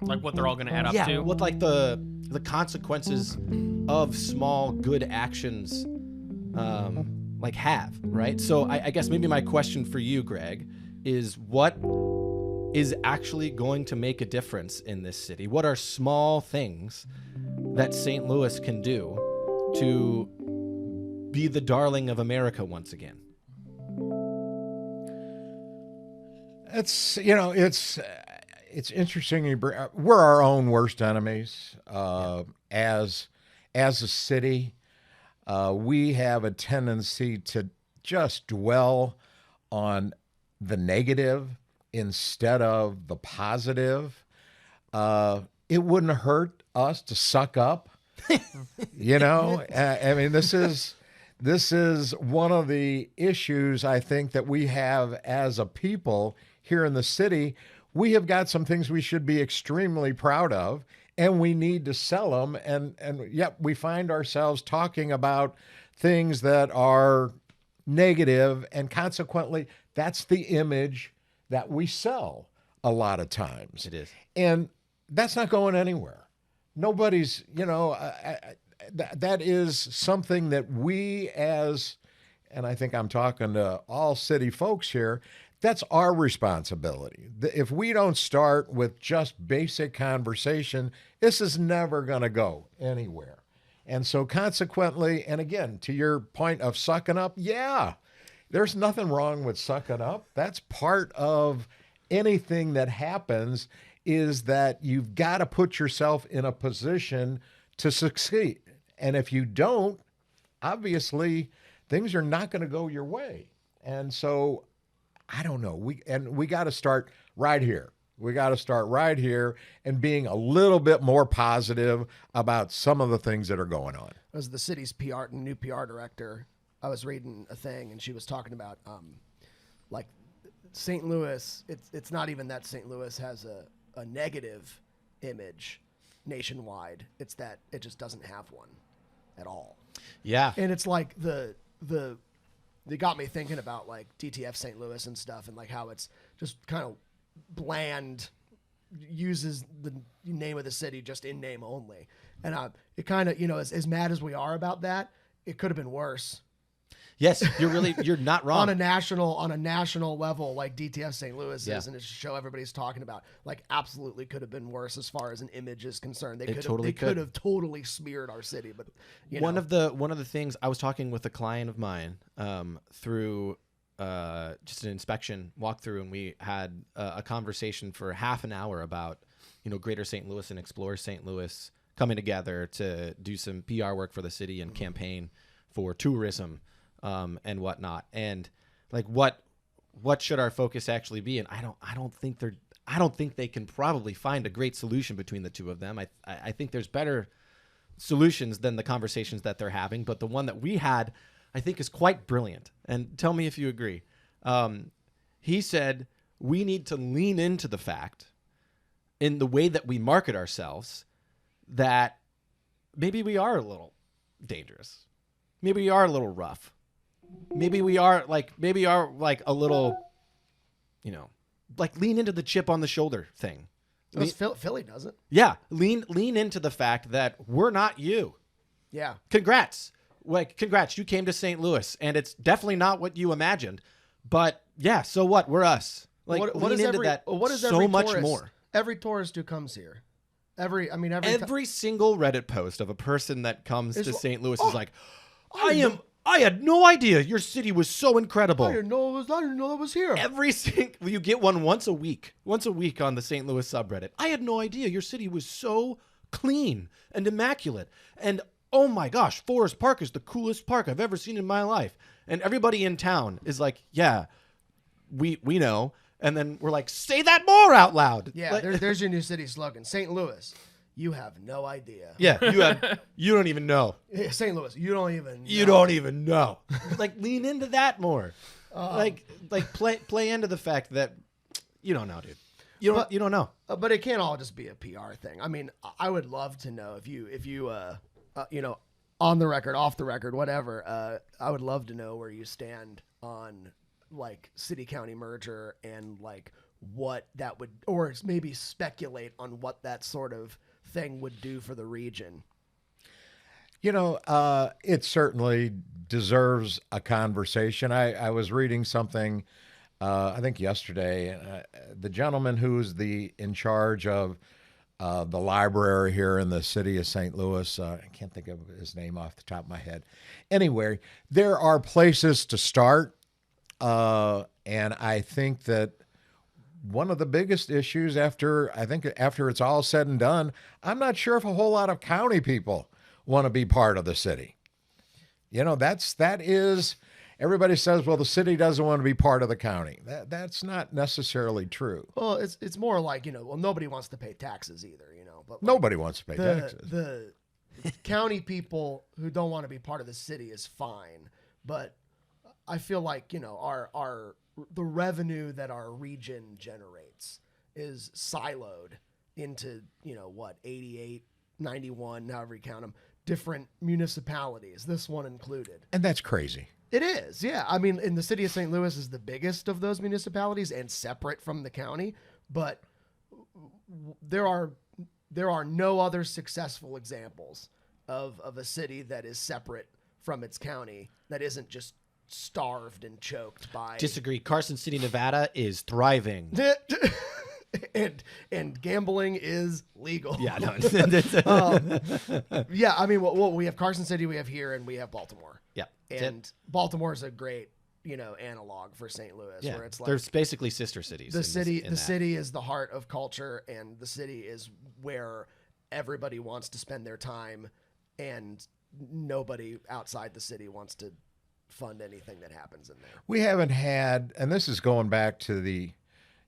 Like what they're all going to add up to. what like the consequences of small good actions like have, right? So I guess maybe my question for you, Greg, is what is actually going to make a difference in this city? What are small things that St. Louis can do to be the darling of America once again? It's interesting. We're our own worst enemies. As a city, we have a tendency to just dwell on the negative instead of the positive. It wouldn't hurt us to suck up. I mean, this is one of the issues I think that we have as a people here in the city. We have got some things we should be extremely proud of, and we need to sell them. And yet we find ourselves talking about things that are negative, and consequently, that's the image that we sell a lot of times. It is. And that's not going anywhere. Nobody's, that is something that we and I think I'm talking to all city folks here, that's our responsibility. If we don't start with just basic conversation, this is never going to go anywhere. And so consequently, and again, to your point of sucking up, yeah, there's nothing wrong with sucking up. That's part of anything that happens, is that you've got to put yourself in a position to succeed. And if you don't, obviously things are not going to go your way. And so I don't know. We got to start right here. We got to start right here and being a little bit more positive about some of the things that are going on. As the city's new PR director, I was reading a thing and she was talking about like St. Louis. It's not even that St. Louis has a negative image nationwide. It's that it just doesn't have one at all. Yeah. And it's like they got me thinking about like DTF St. Louis and stuff, and like how it's just kind of bland, uses the name of the city just in name only. And it kind of, as mad as we are about that, it could have been worse. Yes, you're not wrong. on a national level, like DTF St. Louis is, and it's a show everybody's talking about, like absolutely could have been worse as far as an image is concerned. They could have totally smeared our city. But one of the things, I was talking with a client of mine through just an inspection walkthrough, and we had a conversation for half an hour about Greater St. Louis and Explore St. Louis coming together to do some PR work for the city and campaign for tourism. And whatnot, and like what should our focus actually be? And I don't think they can probably find a great solution between the two of them. I think there's better solutions than the conversations that they're having, but the one that we had, I think, is quite brilliant. And tell me if you agree. He said we need to lean into the fact in the way that we market ourselves that maybe we are a little dangerous, maybe we are a little rough. Maybe we are like a little, like lean into the chip on the shoulder thing. Philly does it. Yeah. Lean into the fact that we're not you. Yeah. Congrats. Congrats. You came to St. Louis and it's definitely not what you imagined, but yeah. So what? We're us. Like what lean into that so much more. Every tourist who comes here, every single Reddit post of a person that comes to St. Louis is like, I had no idea your city was so incredible. I didn't know that was here. You get one once a week on the St. Louis subreddit. I had no idea your city was so clean and immaculate. And oh my gosh, Forest Park is the coolest park I've ever seen in my life. And everybody in town is like, yeah, we know. And then we're like, say that more out loud. Yeah, like, there's your new city slogan. St. Louis. You have no idea. Yeah, you don't even know. Yeah, St. Louis, you don't even know. You don't even know. Like, lean into that more. Like play into the fact that you don't know, dude. You don't know. But it can't all just be a PR thing. I mean, I would love to know if you on the record, off the record, whatever. I would love to know where you stand on like city-county merger and like what that would, or maybe speculate on what that sort of thing would do for the region. It certainly deserves a conversation. I was reading something, I think yesterday, the gentleman who's in charge of the library here in the city of St. Louis, I can't think of his name off the top of my head. Anyway, there are places to start, and I think that one of the biggest issues after it's all said and done, I'm not sure if a whole lot of county people want to be part of the city. That is, everybody says, well, the city doesn't want to be part of the county. That's not necessarily true. Well, it's more like, nobody wants to pay taxes either, but like, nobody wants to pay taxes. The county people who don't want to be part of the city is fine. But I feel like, the revenue that our region generates is siloed into, 88, 91, however you count them, different municipalities, this one included. And that's crazy. It is, yeah. I mean, the city of St. Louis is the biggest of those municipalities and separate from the county, but there are no other successful examples of a city that is separate from its county that isn't just starved and choked by... Disagree. Carson City, Nevada is thriving. and gambling is legal. Yeah, no. Yeah, I mean, well, we have Carson City, we have here, and we have Baltimore. Yeah. And Baltimore is a great, analog for St. Louis, Yeah. where it's like There's basically sister cities. the city. in The that. city is the heart of culture, and the city is where everybody wants to spend their time, and nobody outside the city wants to fund anything that happens in there. We haven't had, and this is going back to the,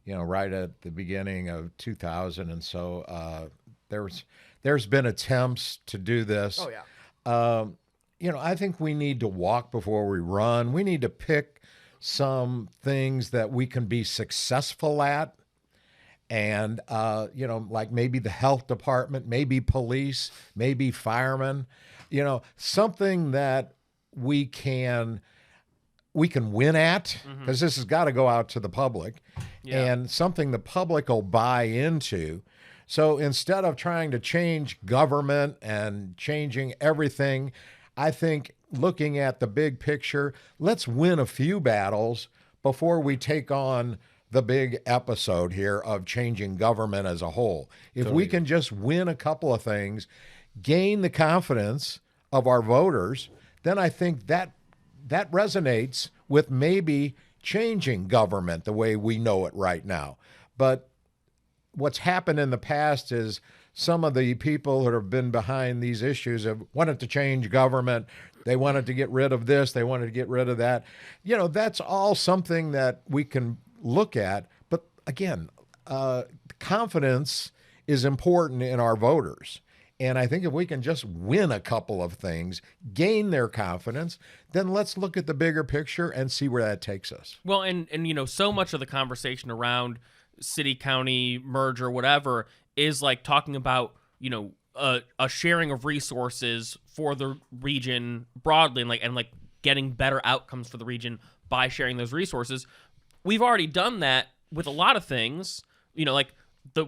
right at the beginning of 2000, and so there's been attempts to do this. Oh yeah. I think we need to walk before we run. We need to pick some things that we can be successful at. And, like maybe the health department, maybe police, maybe firemen, something that we can win at, because this has got to go out to the public, and something the public will buy into. So instead of trying to change government and changing everything, I think looking at the big picture, let's win a few battles before we take on the big episode here of changing government as a whole. If we can just win a couple of things, gain the confidence of our voters, then I think that resonates with maybe changing government the way we know it right now. But what's happened in the past is some of the people that have been behind these issues have wanted to change government. They wanted to get rid of this. They wanted to get rid of that. That's all something that we can look at. But again, confidence is important in our voters. And I think if we can just win a couple of things, gain their confidence, then let's look at the bigger picture and see where that takes us. Well, and so much of the conversation around city-county merger, whatever, is like talking about, a sharing of resources for the region broadly and like getting better outcomes for the region by sharing those resources. We've already done that with a lot of things, like the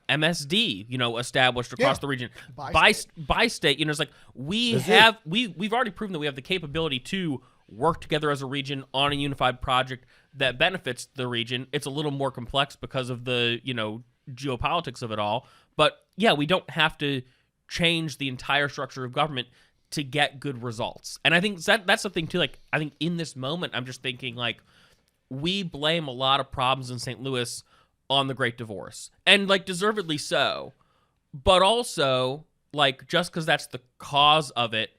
MSD, established across the region by state. It's like we've already proven that we have the capability to work together as a region on a unified project that benefits the region. It's a little more complex because of the, geopolitics of it all. But yeah, we don't have to change the entire structure of government to get good results. And I think that's the thing too. Like, I think in this moment, I'm just thinking like we blame a lot of problems in St. Louis on the Great Divorce, and like deservedly so. But also, like, just because that's the cause of it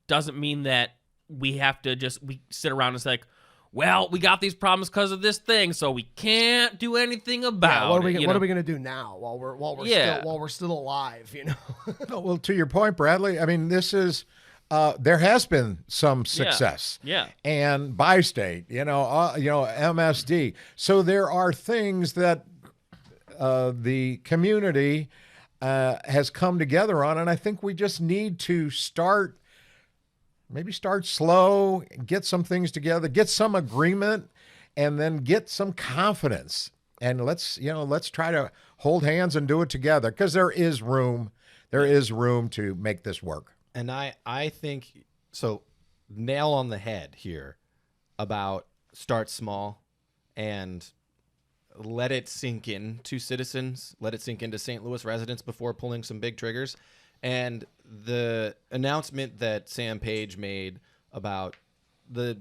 doesn't mean that we have to we sit around and say like, well, we got these problems because of this thing, so we can't do anything about it. What are we going to do now while we're still alive? Well, to your point, Bradley, I mean, this is there has been some success, and by state, MSD. So there are things that the community has come together on, and I think we just need to start slow, get some things together, get some agreement, and then get some confidence. And let's try to hold hands and do it together, because there is room to make this work. And I think so. Nail on the head here about start small and let it sink in to citizens, let it sink into St. Louis residents before pulling some big triggers. And the announcement that Sam Page made about the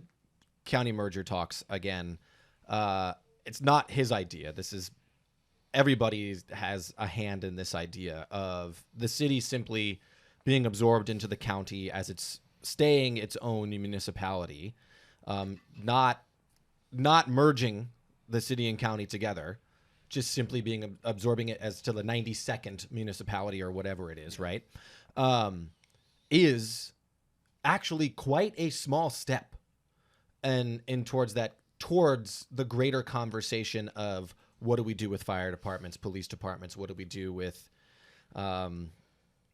county merger talks again, it's not his idea. This is everybody has a hand in this idea of the city simply being absorbed into the county as it's staying its own municipality, not merging the city and county together, just simply being absorbing it as to the 92nd municipality or whatever it is, right? Is actually quite a small step and towards the greater conversation of what do we do with fire departments, police departments, what do we do with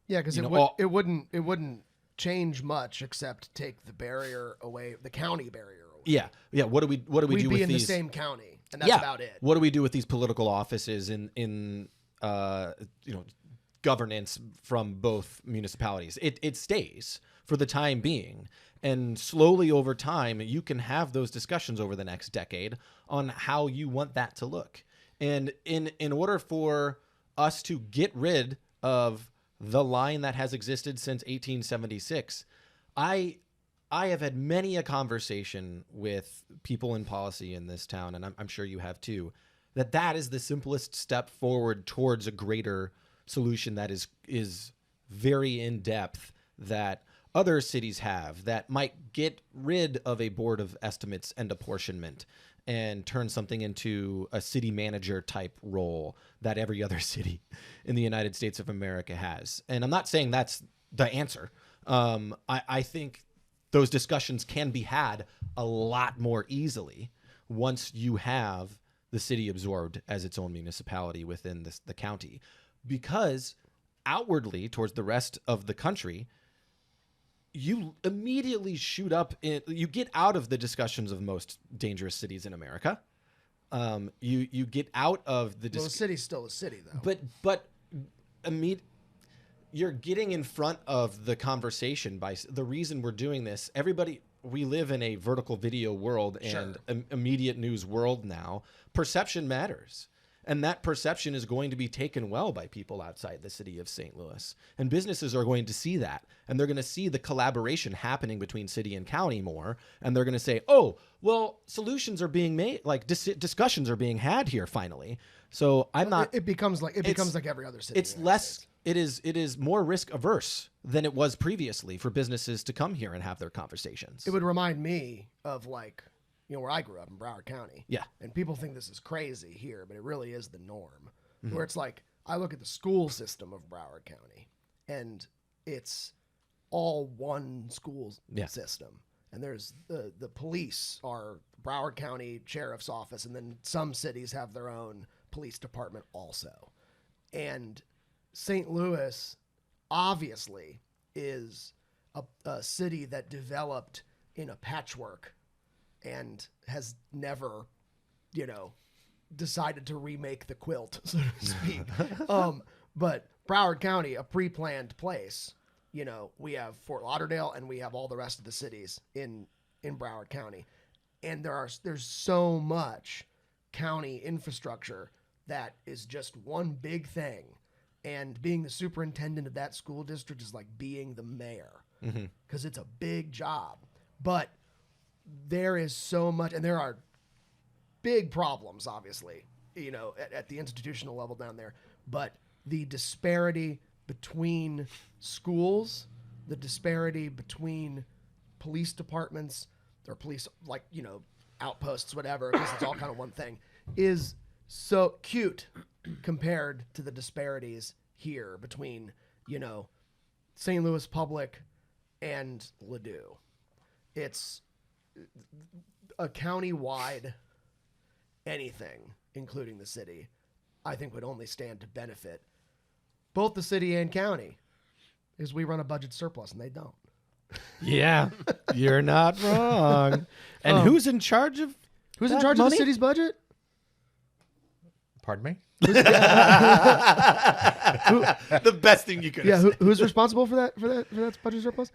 because it wouldn't change much except take the barrier away, the county barrier away. Yeah. What do we do with these? We'd be in the same county, and that's about it. What do we do with these political offices in governance from both municipalities? It stays for the time being, and slowly over time, you can have those discussions over the next decade on how you want that to look. And in order for us to get rid of the line that has existed since 1876, I have had many a conversation with people in policy in this town, and I'm sure you have too, that is the simplest step forward towards a greater solution that is very in depth, that other cities have, that might get rid of a board of estimates and apportionment and turn something into a city manager type role that every other city in the United States of America has. And I'm not saying that's the answer. I think those discussions can be had a lot more easily once you have the city absorbed as its own municipality within the county, because outwardly towards the rest of the country, you immediately shoot up you get out of the discussions of most dangerous cities in America. You get out of the Well, the city's still a city, though. but you're getting in front of the conversation by the reason we're doing this. We live in a vertical video world and immediate news world now. Perception matters. And that perception is going to be taken well by people outside the city of St. Louis. And businesses are going to see that. And they're going to see the collaboration happening between city and county more. And they're going to say, oh, well, solutions are being made, like discussions are being had here finally. So It becomes like every other city. It's less. It is more risk averse than it was previously for businesses to come here and have their conversations. It would remind me of where I grew up in Broward County. Yeah. And people think this is crazy here, but it really is the norm. Where it's like, I look at the school system of Broward County, and it's all one school system. And there's the police are Broward County Sheriff's Office, and then some cities have their own police department also. And St. Louis obviously is a city that developed in a patchwork and has never, decided to remake the quilt, so to speak. But Broward County, a pre-planned place, we have Fort Lauderdale and we have all the rest of the cities in Broward County. And there's so much county infrastructure that is just one big thing. And being the superintendent of that school district is like being the mayor, because it's a big job. But there is so much, and there are big problems, obviously, at the institutional level down there. But the disparity between schools, the disparity between police departments or police, outposts, whatever, because it's all kind of one thing, is so cute compared to the disparities here between, St. Louis Public and Ladue. It's a county-wide anything, including the city, I think would only stand to benefit both the city and county, because we run a budget surplus and they don't. Yeah, you're not wrong. And who's in charge of the city's budget? Pardon me? The best thing you could have said. Who's responsible for that budget surplus?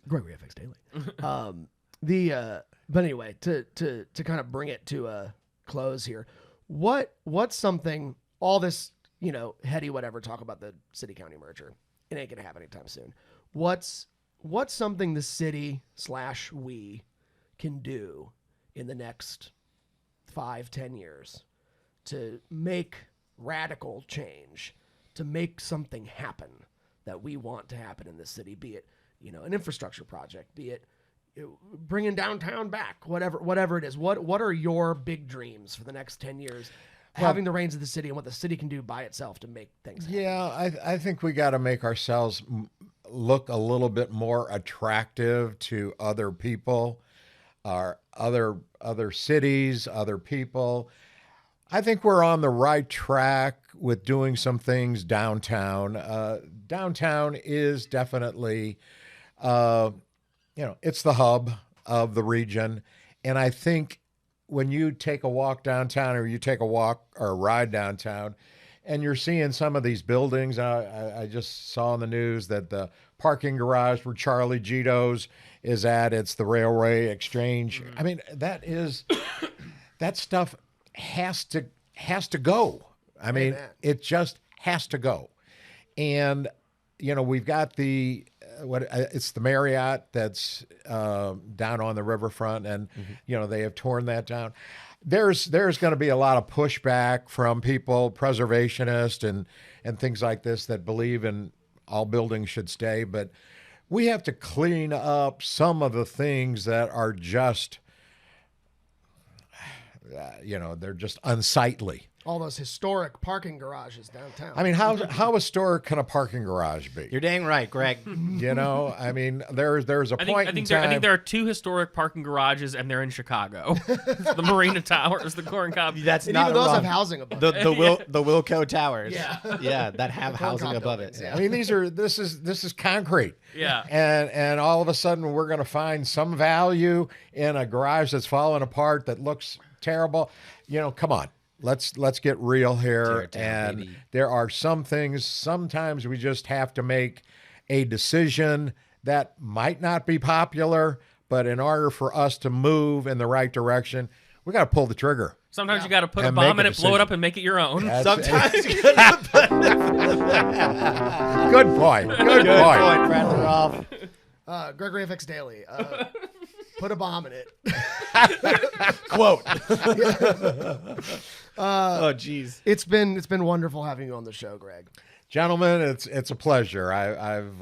Gregory FX Daly. But anyway, to kind of bring it to a close here, what's something, all this, heady whatever talk about the city county merger, it ain't gonna happen anytime soon. What's something the city / we can do in the next 5-10 years to make radical change, to make something happen that we want to happen in this city, be it, an infrastructure project, be it bringing downtown back, whatever it is. What are your big dreams for the next 10 years, having the reins of the city and what the city can do by itself to make things happen? Yeah, I think we got to make ourselves look a little bit more attractive to other people, or other cities, other people. I think we're on the right track with doing some things downtown. Downtown is definitely, it's the hub of the region. And I think when you take a walk downtown, or you take a walk or a ride downtown, and you're seeing some of these buildings, I just saw in the news that the parking garage where Charlie Gito's is at, it's the Railway Exchange. I mean, that stuff has has to go. I mean, Amen. it just has to go. And we've got the it's the Marriott that's down on the riverfront, and they have torn that down. There's going to be a lot of pushback from people, preservationists and things like this, that believe in all buildings should stay, but we have to clean up some of the things that are just they're just unsightly. All those historic parking garages downtown. I mean, how historic can a parking garage be? You're dang right, Greg. I mean, there's a point I think in time. there are 2 historic parking garages, and they're in Chicago. The Marina Towers, the Corn Cob. That's and not even those wrong. have housing above. The Wilco Towers. Yeah. That have Corn housing Cob above buildings, it. yeah. I mean, this is concrete. Yeah. And all of a sudden we're going to find some value in a garage that's falling apart that looks terrible. Come on. Let's get real Tear here. it down, And baby. there are some things, sometimes we just have to make a decision that might not be popular, but in order for us to move in the right direction, we got to pull the trigger. Sometimes you got to put a And bomb make in a it, blow it decision. up, and make it your own. Sometimes Good point. Good point. Bradley Rolfe. Gregory FX Daly. Put a bomb in it. Quote. Oh, jeez. It's been wonderful having you on the show, Greg. Gentlemen, it's a pleasure. I've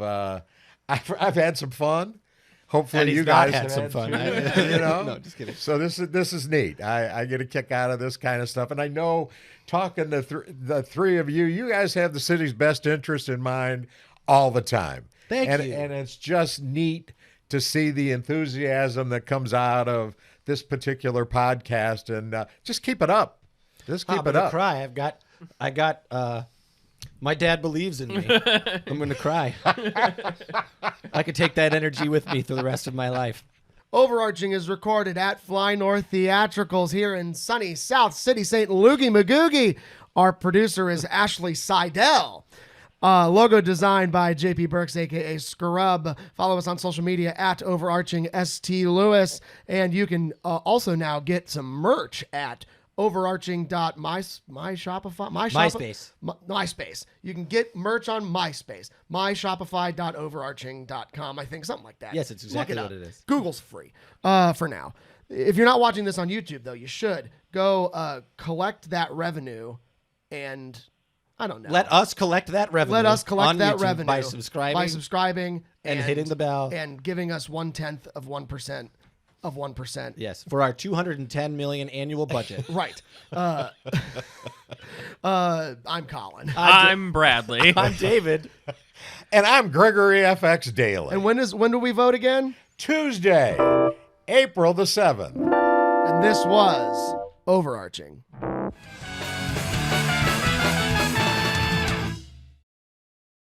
had some fun. Hopefully And he's you not guys had have some fun. too, No, just kidding. So this is neat. I get a kick out of this kind of stuff, and I know talking to the three of you guys have the city's best interest in mind all the time. Thank you. And it's just neat to see the enthusiasm that comes out of this particular podcast, and just keep it up. Just keep I'm it gonna up. cry. I got. My dad believes in me. I'm gonna cry. I could take that energy with me through the rest of my life. Overarching is recorded at Fly North Theatricals here in sunny South City, St. Loogie Magoogie. Our producer is Ashley Seidel. Logo designed by JP Burks, a.k.a. Scrub. Follow us on social media at Overarching ST Lewis. And you can also now get some merch at MySpace. MySpace. You can get merch on MySpace. myshopify.overarching.com. I think something like that. Yes, it's exactly Look what up. it is. Google's free for now. If you're not watching this on YouTube, though, you should go collect that revenue, and I don't know. Let us collect that revenue. Let us collect on that YouTube revenue by subscribing and hitting the bell and giving us 1/10 of 1% of 1%. Yes, for our $210 million annual budget. Right. I'm Colin. I'm Bradley. I'm David. And I'm Gregory FX Daly. And when do we vote again? Tuesday, April the 7th. And this was Overarching.